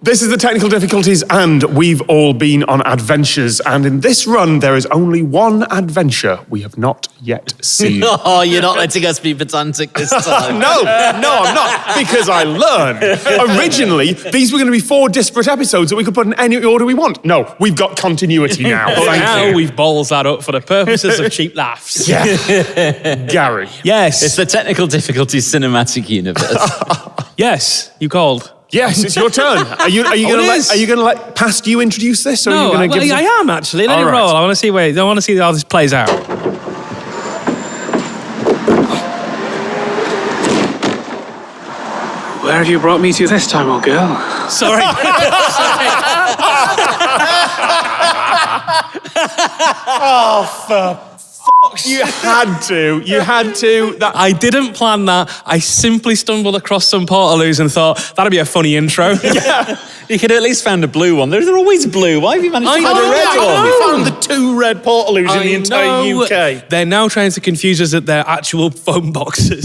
This is the technical difficulties, and we've all been on adventures. And in this run, there is only one adventure we have not yet seen. Oh, you're not letting us be pedantic this time. No, I'm not, because I learned. Originally, these were going to be 4 disparate episodes that we could put in any order we want. No, we've got continuity now. Now we've balls that up for the purposes of cheap laughs. Yeah. Gary. Yes. It's the technical difficulties cinematic universe. Yes, you called. Yes, it's your turn. Are you going to let past you introduce this? Or No, are you gonna give I am actually. Let it roll. I want to see how this plays out. Where have you brought me to this time, old girl? Sorry. You had to. I didn't plan that. I simply stumbled across some Portaloos and thought, that'd be a funny intro. Yeah. You could at least found a blue one. They're always blue. Why have you managed to find a red one? We found the 2 red Portaloos in the entire UK. They're now trying to confuse us that they're actual phone boxes.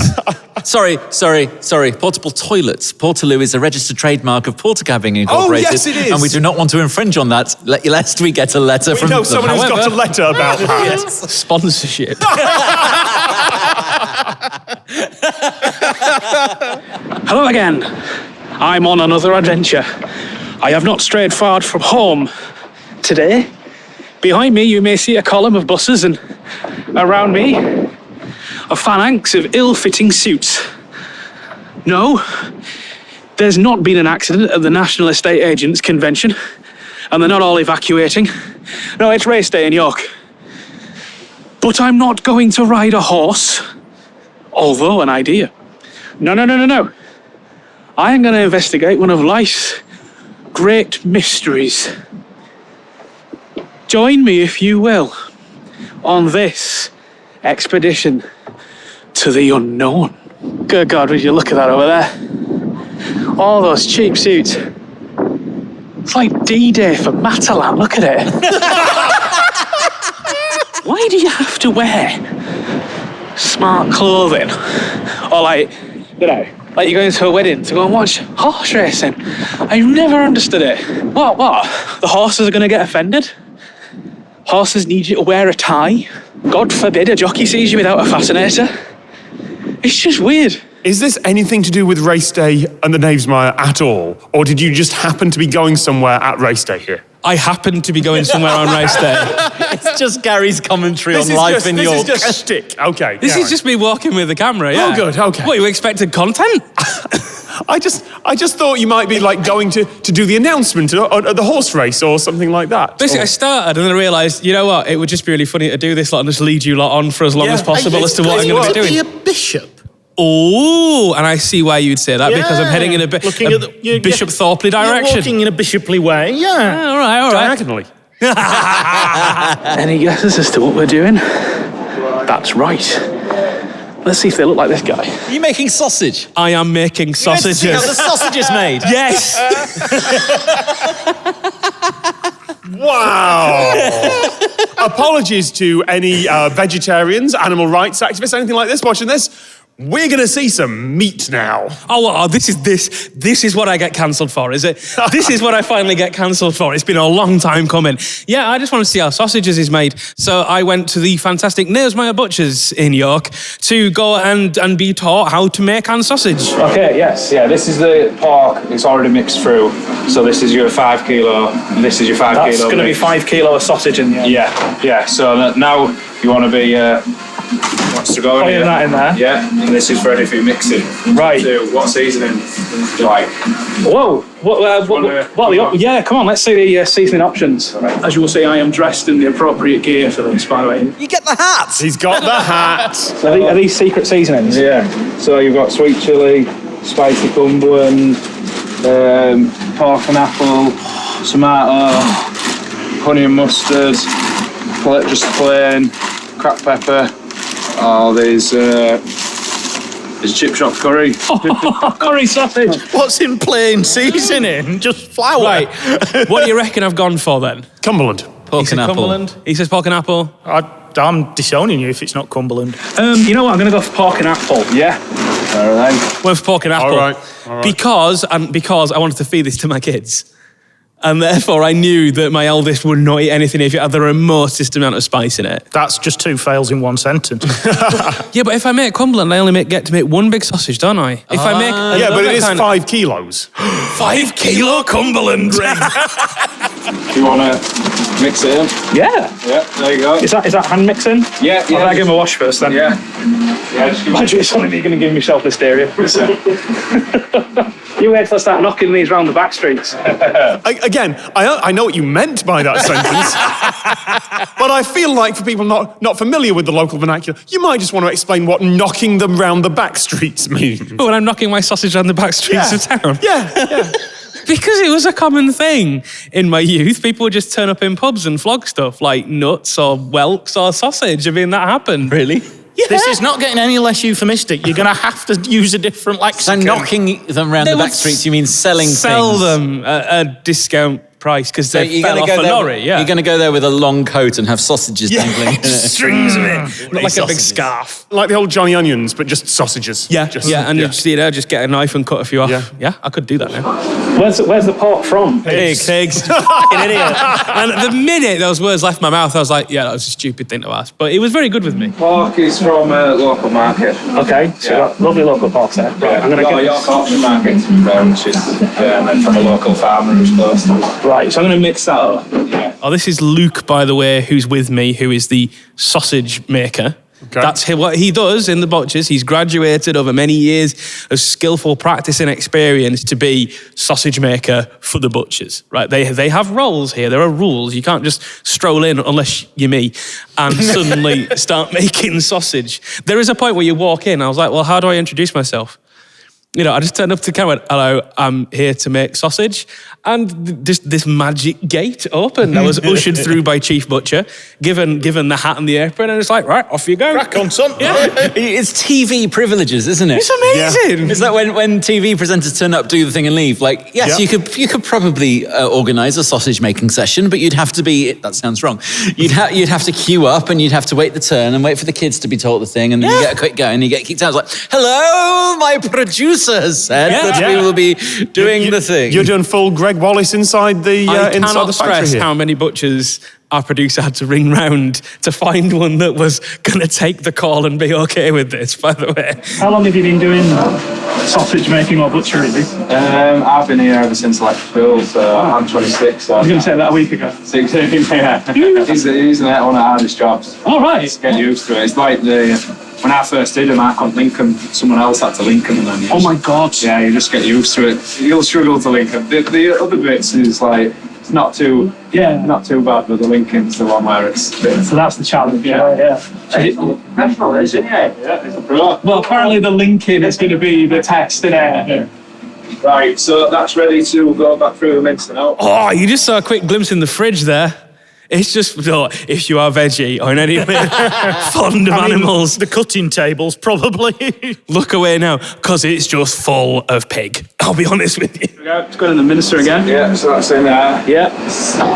Sorry. Portable toilets. Portaloo is a registered trademark of Portacabbing Incorporated. Oh, yes, it is. And we do not want to infringe on that, lest we get a letter from No, them. someone who's got a letter about that. Yes. Sponsorship. Hello again. I'm on another adventure. I have not strayed far from home today. Behind me, you may see a column of buses, and around me, a phalanx of ill-fitting suits. No, there's not been an accident at the National Estate Agents Convention, and they're not all evacuating. No, it's race day in York. But I'm not going to ride a horse, although an idea. No. I am going to investigate one of life's great mysteries. Join me, if you will, on this expedition to the unknown. Good God, would you look at that over there? All those cheap suits. It's like D-Day for Matalan, look at it. Why do you have to wear smart clothing? Or like you're going to a wedding to go and watch horse racing. I never understood it. What? The horses are going to get offended? Horses need you to wear a tie? God forbid a jockey sees you without a fascinator. It's just weird. Is this anything to do with race day and the Knavesmire at all? Or did you just happen to be going somewhere at race day here? I happened to be going somewhere on race day. It's just Gary's commentary on life in York. This is just shtick. Okay. This is just me walking with the camera, yeah. Oh, good, okay. What, you expected content? I just thought you might be like going to do the announcement at the horse race or something like that. Basically, I started and then I realised, you know what, it would just be really funny to do this lot and just lead you lot on for as long as possible as to what I'm going to be doing. Be a bishop. Oh, and I see why you'd say that, because I'm heading in a Bishop Thorpley direction. You're walking in a bishoply way, yeah. All right. Diagonally. Any guesses as to what we're doing? That's right. Let's see if they look like this guy. Are you making sausage? I am making sausages. See how the sausage is made? Yes. Wow. Apologies to any vegetarians, animal rights activists, anything like this watching this. We're going to see some meat now. Oh, this is what I get cancelled for, is it? This is what I finally get cancelled for. It's been a long time coming. Yeah, I just want to see how sausages is made. So I went to the fantastic Knavesmire Butchers in York to go and be taught how to make hand sausage. Okay, yes, this is the pork. It's already mixed through. So this is your 5 kilo. This is your 5 kilo. That's going to be 5 kilo of sausage in there. Yeah. So now you want to be. Wants to go in that in there. Yeah, and this is ready for your mixing. Right. So what seasoning do you like? Whoa. Yeah, come on, let's see the seasoning options. Right. As you will see, I am dressed in the appropriate gear for this, by the way. You get the hat. He's got the hat. So are these secret seasonings? Yeah. So you've got sweet chilli, spicy Cumberland, pork and apple, tomato, honey and mustard, just plain, cracked pepper. Oh, there's chip shop curry. Curry sausage. What's in plain seasoning? Just flour. Right. What do you reckon I've gone for then? Cumberland. Pork and apple. Cumberland. He says pork and apple. I'm disowning you if it's not Cumberland. You know what? I'm going to go for pork and apple. Yeah. There are they. Went for pork and apple. All right. Because I wanted to feed this to my kids. And therefore I knew that my eldest would not eat anything if it had the remotest amount of spice in it. That's just 2 fails in 1 sentence. Yeah, but if I make Cumberland, I only get to make 1 big sausage, don't I? If I make Yeah, but it is kind 5 kilos. 5 kilo Cumberland ring. Do you want to mix it in? Yeah. Yeah, there you go. Is that hand mixing? Yeah, I'll yeah. give him a wash first then. Yeah. Yeah, just give me Imagine it's only me going to give myself listeria. You wait till I start knocking these round the back streets. Again, I know what you meant by that sentence, but I feel like for people not familiar with the local vernacular, you might just want to explain what knocking them round the back streets means. But when I'm knocking my sausage around the back streets of town. Yeah. Because it was a common thing in my youth. People would just turn up in pubs and flog stuff like nuts or whelks or sausage. I mean, that happened. Really? Yeah. This is not getting any less euphemistic. You're going to have to use a different So lexicon. knocking them around They the would back streets, you mean selling Sell things? them at a discount price because So they you're fell gonna off go a there, lorry. Yeah. You're going to go there with a long coat and have sausages dangling. strings of it. Not like a big scarf. Like the old Johnny Onions, but just sausages. Yeah, Just- and you just get a knife and cut a few off. Yeah. I could do that now. Where's the pork from? Pigs. Fucking idiot. And the minute those words left my mouth, I was like, yeah, that was a stupid thing to ask. But it was very good with me. Pork is from a local market. Okay, so Yeah. got lovely local pork there. Right, I'm We've got going a York Auction Market to be fair, which is and then from a local farmer who's close to us. Right, so I'm going to mix that up. Yeah. Oh, this is Luke, by the way, who's with me, who is the sausage maker. Okay. That's what he does in the Butchers. He's graduated over many years of skillful practice and experience to be sausage maker for the Butchers, right? They have roles here. There are rules. You can't just stroll in, unless you're me, and suddenly start making sausage. There is a point where you walk in. I was like, well, how do I introduce myself? You know, I just turned up to the camera, hello, I'm here to make sausage. And this magic gate opened. I was ushered through by Chief Butcher, given the hat and the apron, and it's like, right, off you go. Crack on, son. Yeah. It's TV privileges, isn't it? It's amazing. It's like when TV presenters turn up, do the thing and leave. Like, yes, Yeah. you could probably organise a sausage making session, but you'd have to be, that sounds wrong, you'd have to queue up and you'd have to wait the turn and wait for the kids to be taught the thing, and then you get a quick go and you get kicked out. It's like, hello, my producer has said that we will be doing the thing. You're doing full Greg Wallace inside the I inside cannot the factory stress here. how many butchers our producer had to ring round to find one that was going to take the call and be okay with this, by the way. How long have you been doing sausage making or butchery? I've been here ever since I left school, so I'm 26. So I was going to say that a week ago. 16, yeah. It's one of the hardest jobs. All right. Just get used to it. It's like when I first did them, I couldn't link them. Someone else had to link them, and then Oh my God. yeah, you just get used to it. You'll struggle to link them. The other bits is like it's not too bad, but the linking's the one where it's. So that's the challenge. Yeah. Professional, isn't it? Yeah, it's a pro. Well, apparently the linking is going to be the test, isn't it? Right, so that's ready to go back through the mix now. Oh, you just saw a quick glimpse in the fridge there. It's just, if you are veggie or in any way fond of animals, The cutting tables, probably. look away now, because it's just full of pig. I'll be honest with you. Let's go to the minister again. Yeah, so that's in there. Yeah.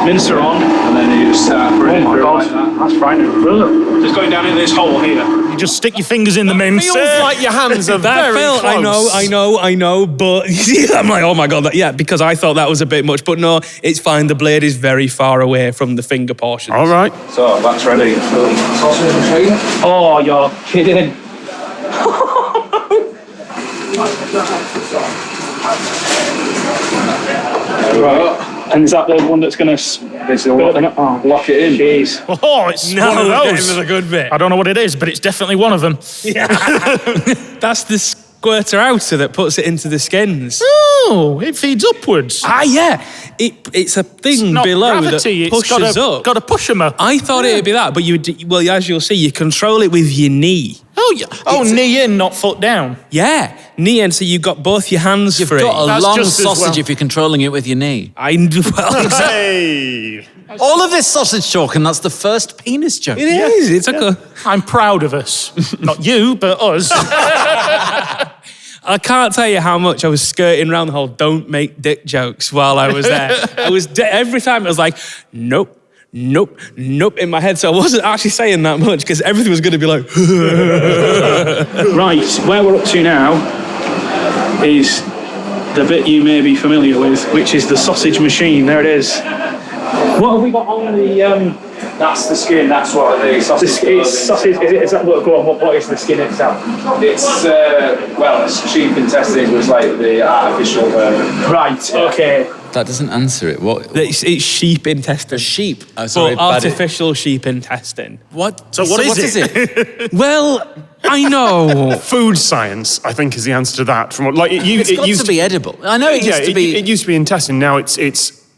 Minister on. And then you just start putting it Oh my through God. like that. That's frightening. Brilliant. Just going down into this hole here. You just stick your fingers in the mince. Feels like your hands are That very felt, close. I know, but I'm like, oh my God, because I thought that was a bit much, but no, it's fine. The blade is very far away from the finger portion. All right. So that's ready. Sausage machine. Oh, you're kidding. Right. And is that the one that's going to... This is lock it in. Jeez. Oh, it's one of those. a good bit. I don't know what it is, but it's definitely one of them. That's the squirter outer that puts it into the skins. Oh, it feeds upwards. Ah, yeah. It's a thing Not below gravity, that pushes up. Got a pusher. I thought it'd be that, but as you'll see, you control it with your knee. Oh, yeah. Oh, knee in, not foot down. Yeah, knee in, so you've got both your hands You've free. got a That's long just as sausage well. if you're controlling it with your knee. Hey. All of this sausage talk, and that's the first penis joke. It is. It's like a... I'm proud of us. Not you, but us. I can't tell you how much I was skirting around the whole don't make dick jokes while I was there. Every time it was like, nope, nope in my head. So I wasn't actually saying that much because everything was going to be like... Right, where we're up to now is the bit you may be familiar with, which is the sausage machine. There it is. What have we got on the... That's the skin. That's what the sausage. It's sausage. Is that what? Go on. What is the skin itself? It's it's sheep intestine was like the artificial version. Right. Okay. That doesn't answer it. What? It's sheep intestine. Sheep. Oh, sorry. Well, artificial sheep intestine. What? So what is it? Well, I know. Food science, I think, is the answer to that. From what, like it It's got used to be edible. I know it used to be. It used to be intestine. Now it's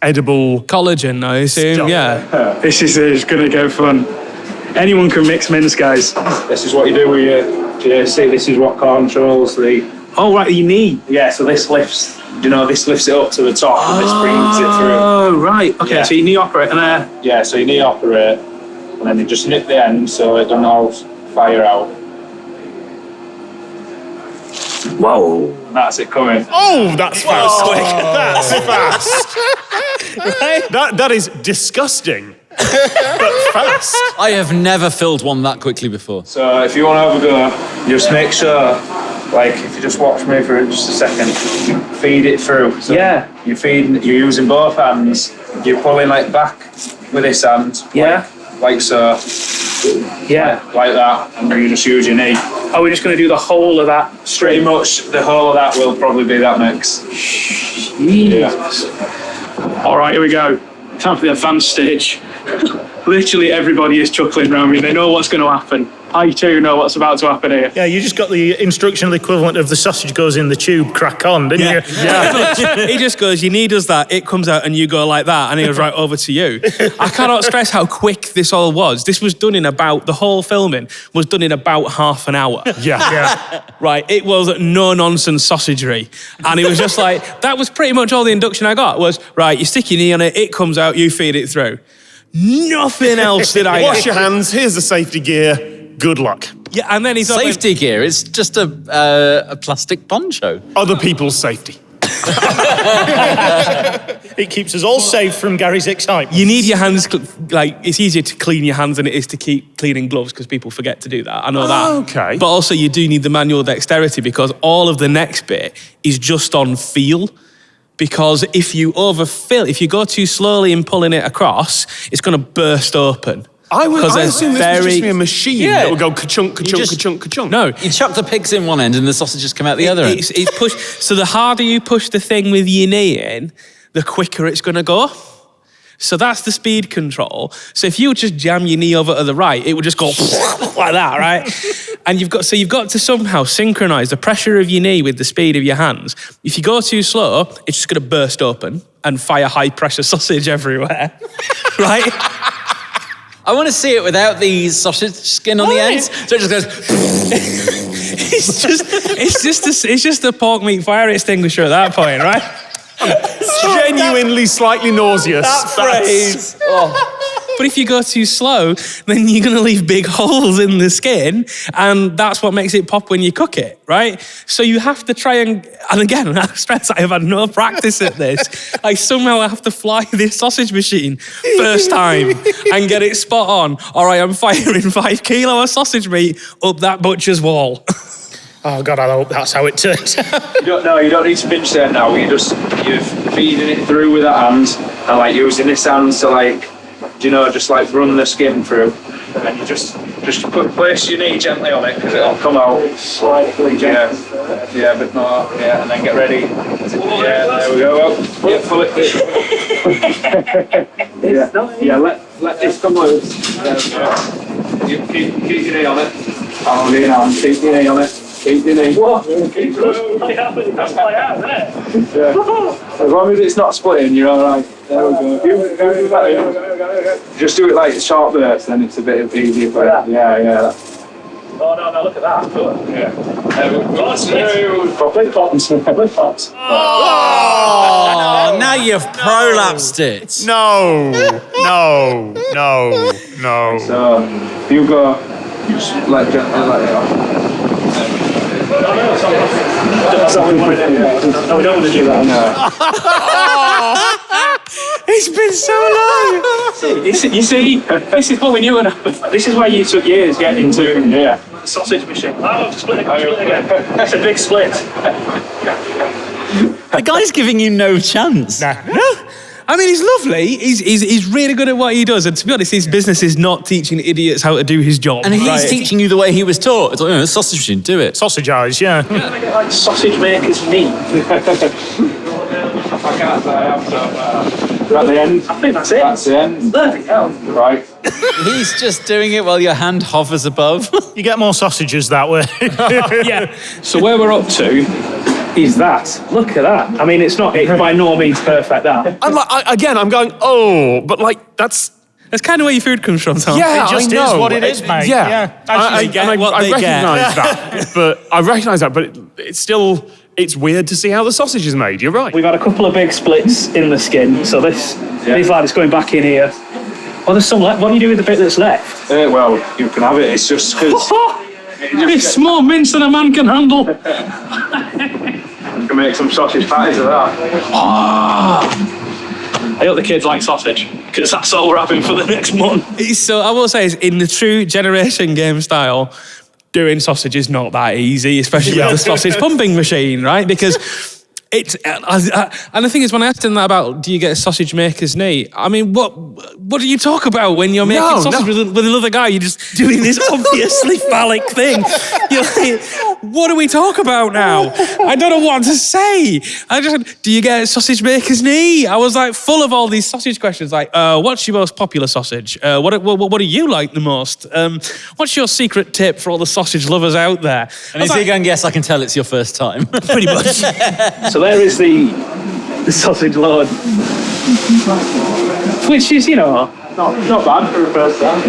edible. Collagen, I assume. Stuff. Yeah. This is going to go fun. Anyone can mix mince, guys. This is what you do with your see. This is what controls the. Oh, right, your knee. Yeah, so this lifts. This lifts it up to the top and this brings it through. Oh, right. Okay, Yeah. so your knee operating there. Yeah, so you knee operate, and then you just nip the end so it doesn't all fire out. Whoa. And that's it coming. Oh, that's fast. That's fast. That is disgusting, but fast. I have never filled one that quickly before. So if you want to have a go, just make sure, like, if you just watch me for just a second, feed it through. So Yeah. you're using both hands. You're pulling like back with this hand. Yeah. Like so. Yeah. Like that, and then you just use your knee. Are we just going to do the whole of that straight? Pretty much the whole of that will probably be that mix. Jesus. All right, here we go. Time for the advanced stage. Literally everybody is chuckling around me. They know what's going to happen. I too know what's about to happen here. Yeah, you just got the instructional equivalent of the sausage goes in the tube, crack on, didn't you? Yeah. He just goes, your knee does that, it comes out and you go like that, and he goes right over to you. I cannot stress how quick this all was. This was done the whole filming was done in about half an hour. Yeah. Right, it was no-nonsense sausagery. And it was just like, that was pretty much all the induction I got was, right, you stick your knee on it, it comes out, you feed it through. Nothing else did I Wash your hands. Here's the safety gear. Good luck. Yeah, and then he's Safety gear. It's just a plastic poncho. Other people's safety. It keeps us all safe from Gary's excitement. You need your hands, it's easier to clean your hands than it is to keep cleaning gloves because people forget to do that. I know that. Okay. But also you do need the manual dexterity because all of the next bit is just on feel. Because if you overfill, if you go too slowly in pulling it across, it's going to burst open. I assume this was very- just a machine Yeah. that would go ka-chunk, ka-chunk, just- ka-chunk, ka-chunk. No, You chuck the pigs in one end and the sausages come out the other end. it's pushed. So the harder you push the thing with your knee in, the quicker it's going to go. So that's the speed control. So if you just jam your knee over to the right, it would just go like that, right? And you've got to somehow synchronize the pressure of your knee with the speed of your hands. If you go too slow, it's just going to burst open and fire high pressure sausage everywhere, right? I want to see it without the sausage skin on the ends. So it just goes. It's just a pork meat fire extinguisher at that point, right? Genuinely slightly nauseous. Phrase. But if you go too slow, then you're going to leave big holes in the skin, and that's what makes it pop when you cook it, right? So you have to try and again, I stress I have had no practice at this. I somehow have to fly this sausage machine first time and get it spot on, or I am firing 5 kilo of sausage meat up that butcher's wall. Oh God, I hope that's how it turns out. You don't need to pinch there now. You're feeding it through with that hand and like using this hand to just run the skin through. And then you just place your knee gently on it because it'll come out slightly gently. Yeah, but not. Yeah, and then get ready. Yeah, there we go. Yeah, pull it. Yeah, let this come loose. There we go. You keep your knee on it. Hold it on. Keep your knee on it. Keep your knee. What? Keep your knee. Yeah. As long as it's not splitting, you're all right. There we go. Just do it like sharp bursts, then it's a bit easier. For yeah. Oh, no, look at that. Yeah. There we go. Properly pops. Oh, now you've prolapsed it. No. So, you go, just let gently let it off. That's not what we want to do. No, we don't want to do that. No. It's been so long. You see, this is what we knew would happen. This is why you took years getting into the sausage machine. Oh, split again. It's a big split. The guy's giving you no chance. No. I mean, he's lovely. He's really good at what he does. And to be honest, his business is not teaching idiots how to do his job. And he's teaching you the way he was taught. It's like, sausage machine, do it. Sausage eyes, yeah. Like sausage maker's meat. I can't say I am, so we're at the end. I think that's it. That's the end. Bloody hell. Right. He's just doing it while your hand hovers above. You get more sausages that way. Yeah. So where we're up to is that. Look at that. I mean, it's by no means perfect, that. I'm like, I'm going, but like, that's kind of where your food comes from, Tom. Yeah, It just I know. is what it is, mate. Yeah, They get what they get. recognise that, but it's still, it's weird to see how the sausage is made. You're right. We've had a couple of big splits in the skin, so these lads going back in here. Oh, there's some left. What do you do with the bit that's left? Well, you can have it. It's just because It's more mince than a man can handle. you can make some sausage patties of that. I hope the kids like sausage, because that's all we're having for the next month. So I will say, is in the true generation game style, doing sausage is not that easy, especially with the sausage pumping machine, right? Because it's and the thing is, when I asked him that about, do you get a sausage maker's knee? I mean, what do you talk about when you're making sausage with another guy? You're just doing this obviously phallic thing. You're like, what do we talk about now? I don't know what to say. Do you get a sausage maker's knee? I was like full of all these sausage questions, like, what's your most popular sausage? What do you like the most? What's your secret tip for all the sausage lovers out there? And is he going, yes, I can tell it's your first time. Pretty much. So there is the sausage load, which is, not bad for a first time.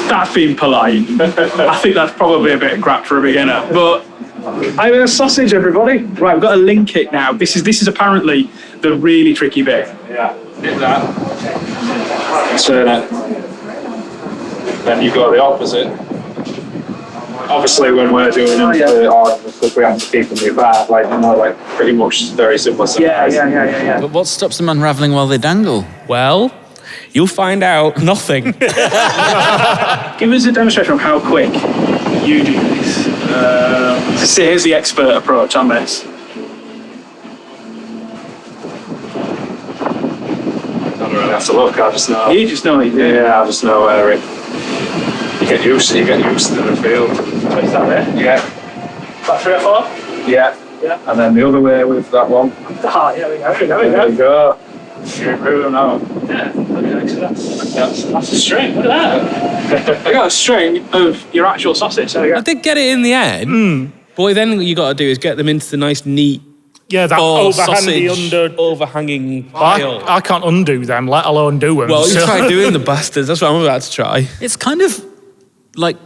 That's being polite. I think that's probably a bit of crap for a beginner. But I have a sausage, everybody. Right, we've got to link it now. This is apparently the really tricky bit. Yeah, hit that. Turn it. Then you go the opposite. Obviously, when we're doing them, because we have to keep them apart, like pretty much very similar size. Yeah. But what stops them unravelling while they dangle? Well, you'll find out nothing. Give us a demonstration of how quick you do this. So here's the expert approach on this. I don't really have to look. I just know. You just know it. Yeah, I just know where it. You get used to the feel. Is that it? Yeah. About 3 or 4? Yeah. Yeah. And then the other way with that one. Ah, yeah, we go. There you go. You improve them now. Yeah, that's a string. Look at that. I got a string of your actual sausage. There you I go. did get it in the end. But what then you got to do is get them into the nice, neat, Yeah, that overhanging pile. I can't undo them, let alone do them. Well, you try doing the bastards. That's what I'm about to try. It's kind of like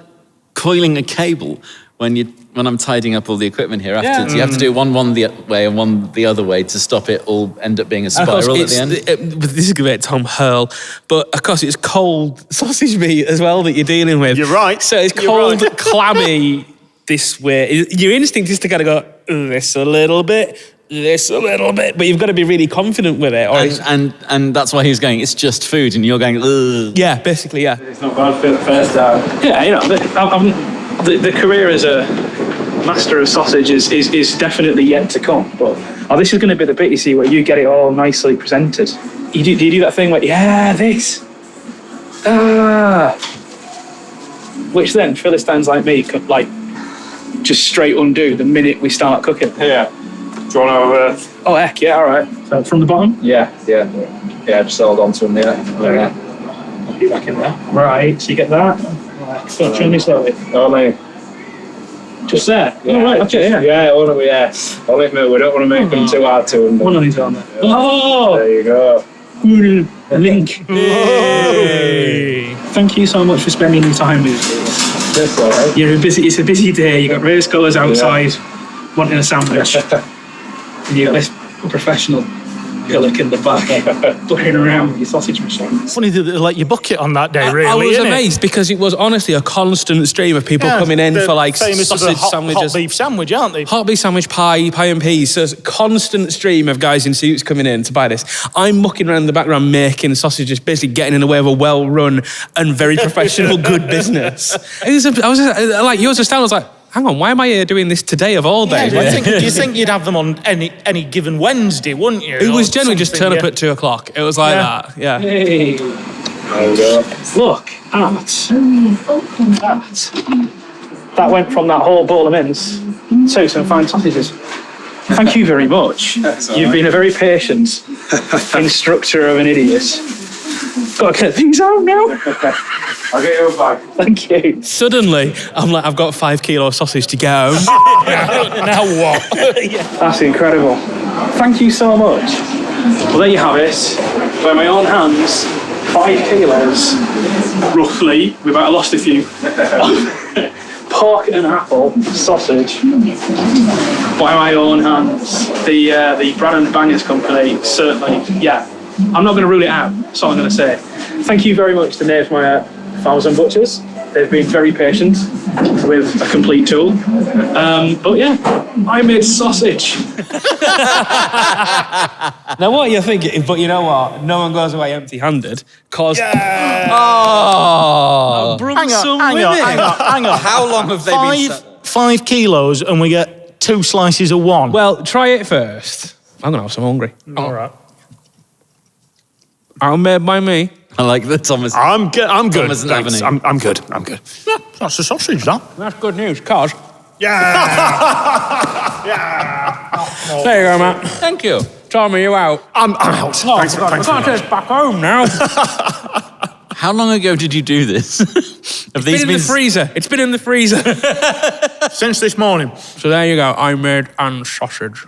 coiling a cable when I'm tidying up all the equipment here afterwards. You have to do one the way and one the other way to stop it all end up being a spiral at the end. This is going to be Tom Hurl, but of course it's cold sausage meat as well that you're dealing with. You're right. So it's cold, clammy this way. Your instinct is to kind of go, this a little bit, but you've got to be really confident with it. And that's why he was going, it's just food, and you're going, ugh. Yeah, basically, yeah. It's not bad for the first time. Yeah, the career as a master of sausage is definitely yet to come. But this is going to be the bit, you see, where you get it all nicely presented. Do you do that thing where, this? Which then, Philistines like me could, just straight undo the minute we start cooking. Yeah. Do you want to? Oh, heck, yeah, all right. So from the bottom? Yeah. Just hold on to them there. Okay. Get back in there. Right, so you get that. Right, so turn this slowly. Only. Just there? Yeah. Oh, right, okay, yeah. Yeah, only, yeah. Only we don't want to make them too hard to undo. One on his arm there. Oh! There you go. A link. Hey. Thank you so much for spending your time with us. That's all right. It's a busy day. You got race colours outside, wanting a sandwich. And you got this professional alcoholic in the back, playing around with your sausage machine. Funny that they let you book it on that day, really. I was innit? amazed because it was honestly a constant stream of people coming in they're for like famous for the sausage hot sandwiches. beef sandwich, aren't they? Hot beef sandwich, pie and peas. So it's a constant stream of guys in suits coming in to buy this. I'm mucking around in the background making sausages, basically getting in the way of a well-run and very professional good business. I was just, like, yours just down, I was like, hang on, why am I here doing this today of all days? You think you'd have them on any given Wednesday, wouldn't you? It was generally just turn up yeah. at 2:00. It was like that, yeah. Hey, look at that. That went from that whole bowl of mince to some fine sausages. Thank you very much. You've been a very patient instructor of an idiot. Got to get these out now. I'll get you a bag. Thank you. Suddenly, I'm like, I've got 5 kilo of sausage to go. Now what? That's incredible. Thank you so much. Well, there you have it. By my own hands, 5 kilos, roughly. We might have lost a few. Pork and apple sausage. By my own hands. The Brad & Bangers company, certainly, yeah. I'm not going to rule it out, that's all I'm going to say. Thank you very much to Knavesmire Butchers. They've been very patient with a complete tool. But yeah, I made sausage. Now, what you're thinking, but you know what? No one goes away empty-handed, because... Hang on. How long have they been... 5 kilos and we get 2 slices of one. Well, try it first. I'm going to have some hungry. All right. Made by me. I like that Thomas. I'm good. Thomas and Thanks. Avenue. I'm good. That's a sausage, that. That's good news, cause... Yeah. There you go, Matt. Thank you. Tommy, you out. I'm out. Thanks for I can't take this back home now. How long ago did you do this? Have It's been in the freezer. It's been in the freezer. Since this morning. So there you go. I made and sausage.